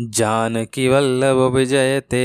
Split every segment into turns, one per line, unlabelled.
जानकी वल्लभ विजयते।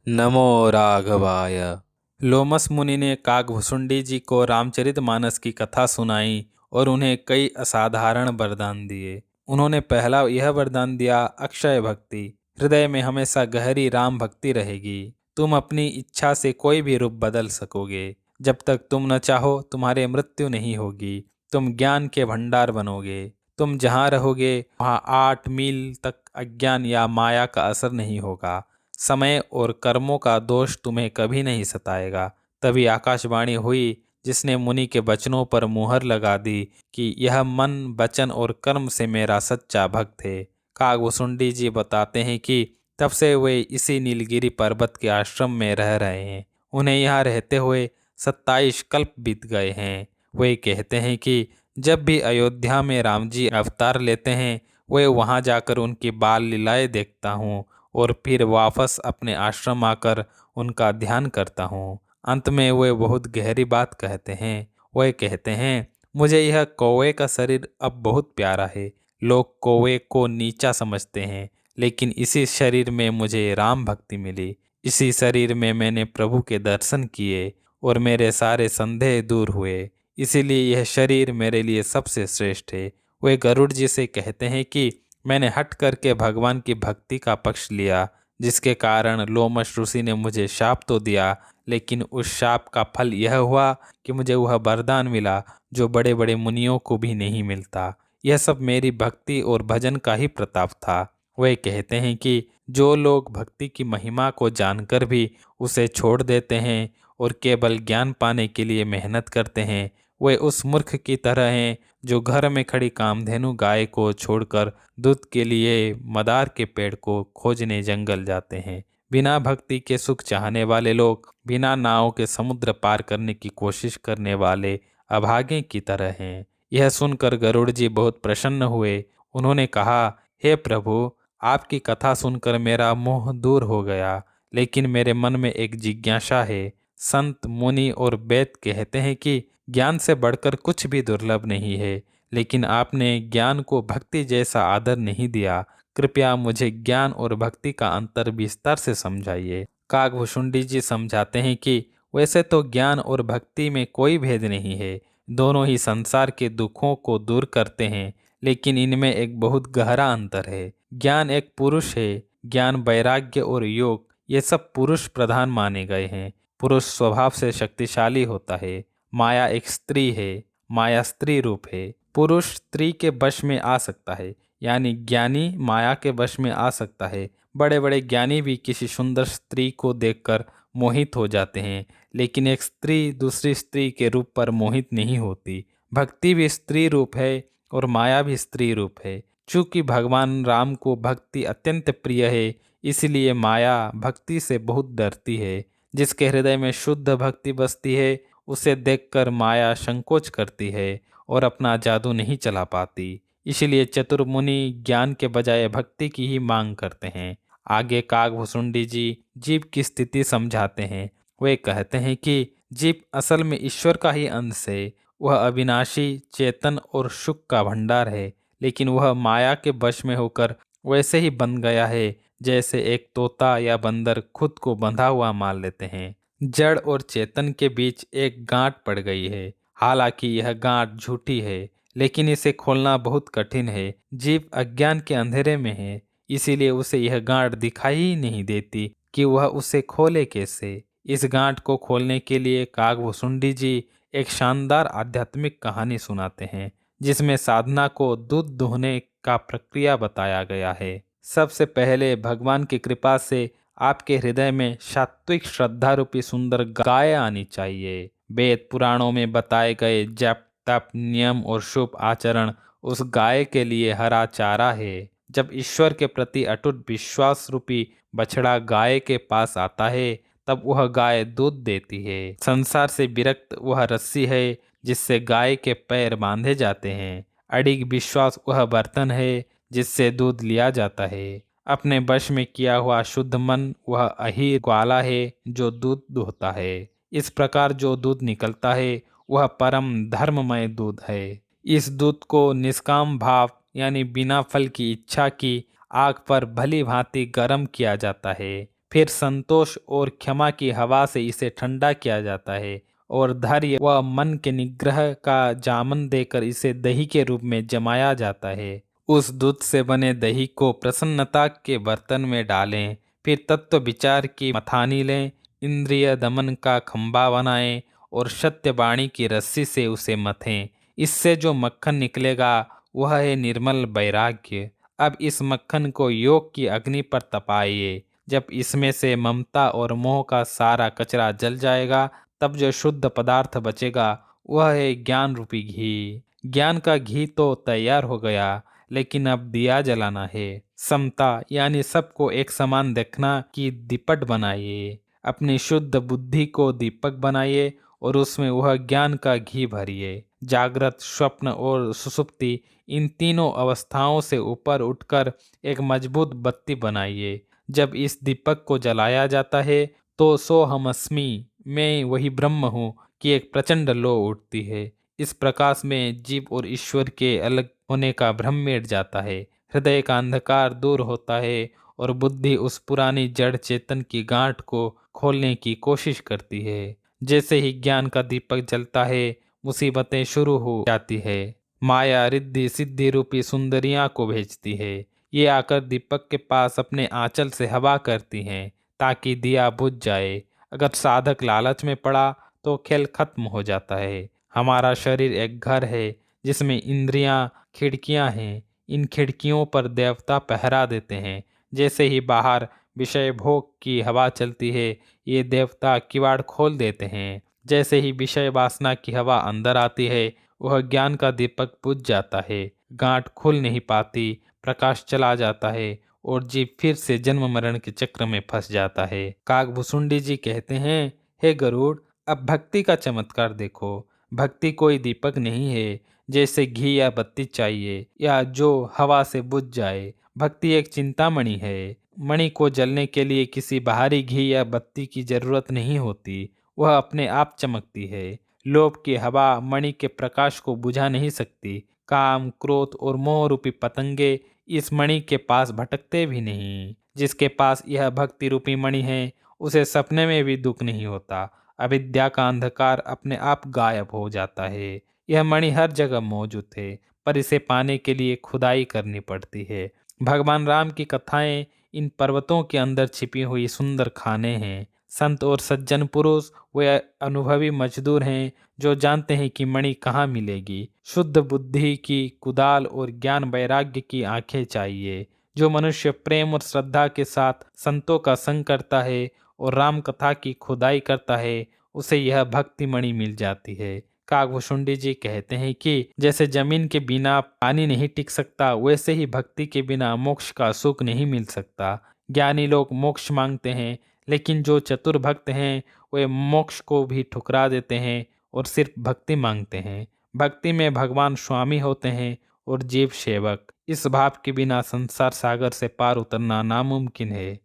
नमो राघवाय। लोमस मुनि ने काकभुसुंडी जी को रामचरितमानस की कथा सुनाई और उन्हें कई असाधारण वरदान दिए। उन्होंने पहला यह वरदान दिया, अक्षय भक्ति। हृदय में हमेशा गहरी राम भक्ति रहेगी। तुम अपनी इच्छा से कोई भी रूप बदल सकोगे। जब तक तुम न चाहो तुम्हारे मृत्यु नहीं होगी। तुम ज्ञान के भंडार बनोगे। तुम जहाँ रहोगे वहाँ 8 मील तक अज्ञान या माया का असर नहीं होगा। समय और कर्मों का दोष तुम्हें कभी नहीं सताएगा। तभी आकाशवाणी हुई जिसने मुनि के वचनों पर मुहर लगा दी कि यह मन, वचन और कर्म से मेरा सच्चा भक्त है। काकभुसुंडी जी बताते हैं कि तब से वे इसी नीलगिरी पर्वत के आश्रम में रह रहे हैं। उन्हें यहाँ रहते हुए 27 कल्प बीत गए हैं। वे कहते हैं कि जब भी अयोध्या में राम जी अवतार लेते हैं, वे वहाँ जाकर उनकी बाल लीलाएं देखता हूँ और फिर वापस अपने आश्रम आकर उनका ध्यान करता हूँ। अंत में वे बहुत गहरी बात कहते हैं। वे कहते हैं, मुझे यह कौवे का शरीर अब बहुत प्यारा है। लोग कौवे को नीचा समझते हैं, लेकिन इसी शरीर में मुझे राम भक्ति मिली। इसी शरीर में मैंने प्रभु के दर्शन किए और मेरे सारे संदेह दूर हुए। इसीलिए यह शरीर मेरे लिए सबसे श्रेष्ठ है। वे गरुड़ जी से कहते हैं कि मैंने हट करके भगवान की भक्ति का पक्ष लिया, जिसके कारण लोमश ऋषि ने मुझे शाप तो दिया, लेकिन उस शाप का फल यह हुआ कि मुझे वह वरदान मिला जो बड़े बड़े मुनियों को भी नहीं मिलता। यह सब मेरी भक्ति और भजन का ही प्रताप था। वे कहते हैं कि जो लोग भक्ति की महिमा को जानकर भी उसे छोड़ देते हैं और केवल ज्ञान पाने के लिए मेहनत करते हैं, वे उस मूर्ख की तरह हैं जो घर में खड़ी कामधेनु गाय को छोड़कर दूध के लिए मदार के पेड़ को खोजने जंगल जाते हैं। बिना भक्ति के सुख चाहने वाले लोग बिना नाव के समुद्र पार करने की कोशिश करने वाले अभागे की तरह हैं। यह सुनकर गरुड़ जी बहुत प्रसन्न हुए। उन्होंने कहा, हे प्रभु, आपकी कथा सुनकर मेरा मोह दूर हो गया, लेकिन मेरे मन में एक जिज्ञासा है। संत, मुनि और वेद कहते हैं कि ज्ञान से बढ़कर कुछ भी दुर्लभ नहीं है, लेकिन आपने ज्ञान को भक्ति जैसा आदर नहीं दिया। कृपया मुझे ज्ञान और भक्ति का अंतर विस्तार से समझाइए। काकभुसुंडी जी समझाते हैं कि वैसे तो ज्ञान और भक्ति में कोई भेद नहीं है। दोनों ही संसार के दुखों को दूर करते हैं, लेकिन इनमें एक बहुत गहरा अंतर है। ज्ञान एक पुरुष है। ज्ञान, वैराग्य और योग ये सब पुरुष प्रधान माने गए हैं। पुरुष स्वभाव से शक्तिशाली होता है। माया एक स्त्री है। माया स्त्री रूप है। पुरुष स्त्री के वश में आ सकता है, यानी ज्ञानी माया के वश में आ सकता है। बड़े बड़े ज्ञानी भी किसी सुंदर स्त्री को देखकर मोहित हो जाते हैं, लेकिन एक स्त्री दूसरी स्त्री के रूप पर मोहित नहीं होती। भक्ति भी स्त्री रूप है और माया भी स्त्री रूप है। चूंकि भगवान राम को भक्ति अत्यंत प्रिय है, इसलिए माया भक्ति से बहुत डरती है। जिसके हृदय में शुद्ध भक्ति बसती है, उसे देखकर माया संकोच करती है और अपना जादू नहीं चला पाती। इसलिए चतुर मुनि ज्ञान के बजाय भक्ति की ही मांग करते हैं। आगे काकभुसुंडी जी जीव की स्थिति समझाते हैं। वे कहते हैं कि जीव असल में ईश्वर का ही अंश है। वह अविनाशी, चेतन और सुख का भंडार है, लेकिन वह माया के वश में होकर वैसे ही बन गया है जैसे एक तोता या बंदर खुद को बंधा हुआ मान लेते हैं। जड़ और चेतन के बीच एक गांठ पड़ गई है। हालांकि यह गांठ झूठी है, लेकिन इसे खोलना बहुत कठिन है। जीव अज्ञान के अंधेरे में है, इसीलिए उसे यह गांठ दिखाई ही नहीं देती कि वह उसे खोले कैसे। इस गांठ को खोलने के लिए काकभुसुंडी जी एक शानदार आध्यात्मिक कहानी सुनाते हैं, जिसमें साधना को दूध दुहने का प्रक्रिया बताया गया है। सबसे पहले भगवान की कृपा से आपके हृदय में सात्विक श्रद्धा रूपी सुंदर गाय आनी चाहिए। वेद पुराणों में बताए गए जप, तप, नियम और शुभ आचरण उस गाय के लिए हरा चारा है। जब ईश्वर के प्रति अटूट विश्वास रूपी बछड़ा गाय के पास आता है, तब वह गाय दूध देती है। संसार से विरक्त वह रस्सी है जिससे गाय के पैर बांधे जाते हैं। अडिग विश्वास वह बर्तन है जिससे दूध लिया जाता है। अपने वश में किया हुआ शुद्ध मन वह अहीर ग्वाला है जो दूध दुहता है। इस प्रकार जो दूध निकलता है वह परम धर्ममय दूध है। इस दूध को निष्काम भाव यानी बिना फल की इच्छा की आग पर भली भांति गर्म किया जाता है। फिर संतोष और क्षमा की हवा से इसे ठंडा किया जाता है और धैर्य व मन के निग्रह का जामन देकर इसे दही के रूप में जमाया जाता है। उस दूध से बने दही को प्रसन्नता के बर्तन में डालें, फिर तत्व विचार की मथानी लें, इंद्रिय दमन का खंबा बनाएं और सत्यवाणी की रस्सी से उसे मथें। इससे जो मक्खन निकलेगा वह है निर्मल वैराग्य। अब इस मक्खन को योग की अग्नि पर तपाइए। जब इसमें से ममता और मोह का सारा कचरा जल जाएगा, तब जो शुद्ध पदार्थ बचेगा वह है ज्ञान रूपी घी। ज्ञान का घी तो तैयार हो गया, लेकिन अब दिया जलाना है। समता यानी सबको एक समान देखना की दीपट बनाइए। अपनी शुद्ध बुद्धि को दीपक बनाइए और उसमें वह ज्ञान का घी भरिए। जागृत, स्वप्न और सुषुप्ति, इन तीनों अवस्थाओं से ऊपर उठकर एक मजबूत बत्ती बनाइए। जब इस दीपक को जलाया जाता है तो सोहमअस्मि, मैं वही ब्रह्म हूँ, की एक प्रचंड लो उठती है। इस प्रकाश में जीव और ईश्वर के अलग होने का भ्रम मिट जाता है। हृदय का अंधकार दूर होता है और बुद्धि उस पुरानी जड़ चेतन की गांठ को खोलने की कोशिश करती है। जैसे ही ज्ञान का दीपक जलता है, मुसीबतें शुरू हो जाती है। माया रिद्धि सिद्धि रूपी सुंदरियां को भेजती है। ये आकर दीपक के पास अपने आंचल से हवा करती हैं ताकि दिया बुझ जाए। अगर साधक लालच में पड़ा तो खेल खत्म हो जाता है। हमारा शरीर एक घर है जिसमें इंद्रियां खिड़कियां हैं। इन खिड़कियों पर देवता पहरा देते हैं। जैसे ही बाहर विषय भोग की हवा चलती है, ये देवता किवाड़ खोल देते हैं। जैसे ही विषय वासना की हवा अंदर आती है, वह ज्ञान का दीपक बुझ जाता है। गांठ खुल नहीं पाती, प्रकाश चला जाता है और जीव फिर से जन्म मरण के चक्र में फंस जाता है। काकभुसुंडी जी कहते हैं, हे गरुड़, अब भक्ति का चमत्कार देखो। भक्ति कोई दीपक नहीं है जैसे घी या बत्ती चाहिए या जो हवा से बुझ जाए। भक्ति एक चिंतामणि है। मणि को जलने के लिए किसी बाहरी घी या बत्ती की जरूरत नहीं होती, वह अपने आप चमकती है। लोभ की हवा मणि के प्रकाश को बुझा नहीं सकती। काम, क्रोध और मोह रूपी पतंगे इस मणि के पास भटकते भी नहीं। जिसके पास यह भक्ति रूपी मणि है, उसे सपने में भी दुख नहीं होता। अविद्या का अंधकार अपने आप गायब हो जाता है। यह मणि हर जगह मौजूद है, पर इसे पाने के लिए खुदाई करनी पड़ती है। भगवान राम की कथाएं इन पर्वतों के अंदर छिपी हुई सुंदर खाने हैं। संत और सज्जन पुरुष वे अनुभवी मजदूर हैं जो जानते हैं कि मणि कहाँ मिलेगी। शुद्ध बुद्धि की कुदाल और ज्ञान वैराग्य की आंखें चाहिए। जो मनुष्य प्रेम और श्रद्धा के साथ संतों का संग करता है और राम कथा की खुदाई करता है, उसे यह भक्ति मणि मिल जाती है। काकभुसुंडी जी कहते हैं कि जैसे जमीन के बिना पानी नहीं टिक सकता, वैसे ही भक्ति के बिना मोक्ष का सुख नहीं मिल सकता। ज्ञानी लोग मोक्ष मांगते हैं, लेकिन जो चतुर भक्त हैं वे मोक्ष को भी ठुकरा देते हैं और सिर्फ भक्ति मांगते हैं। भक्ति में भगवान स्वामी होते हैं और जीव सेवक। इस भाव के बिना संसार सागर से पार उतरना नामुमकिन है।